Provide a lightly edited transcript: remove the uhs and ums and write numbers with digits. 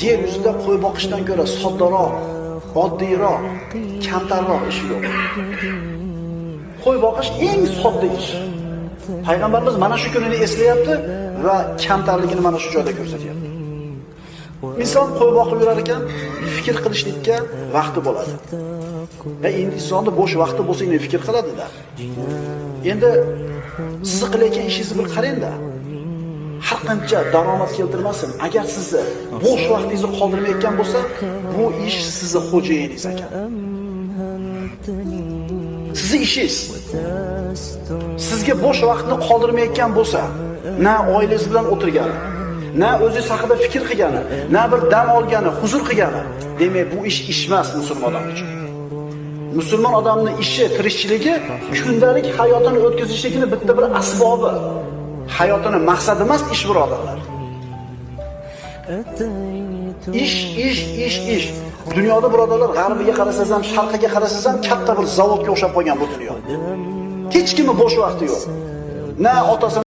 yer yuzida qo'y boqishdan ko'ra soddaroq, oddiyroq, kamtarroq ish yo'q. Qo'y boqish eng sodda ish. Payg'ambarimiz mana shu kunini eslayapti va kamtarligini mana shu joyda ko'rsatyapti. Inson qo'y boqib yurar ekan, fikr qilishlikka vaqti bo'ladi. Va endi insonda bo'sh vaqti bo'lsa, yana fikr qiladi-da. Endi siz qilayotgan ishingizni bir qarang-da. Har qancha daromad keltirmasin, agar sizni bo'sh vaqtingizni qoldirmayotgan bo'lsa, bu ish sizning xo'jayiningiz ekan. Sizning ishingiz sizga bo'sh vaqtni qoldirmayotgan bo'lsa, na oilangiz bilan o'tirgani, na o'zingiz haqida fikr qilgani, na bir dam olgani, huzur qilgani, demak bu ish emas musulmon odam uchun. Musulmon odamning ishi, tirikchiligi kundalik hayotini o'tkazishlikning bitta bir asbobi. Hayotini maqsadi emas ish, birodarlar. Ish. Dunyoda birodarlar, g'arbiga qarasangiz ham, sharqiga qarasangiz ham katta bir zavodga o'xshab qolgan bu dunyo. Hech kimning bo'sh vaqti yo'q. Na otasi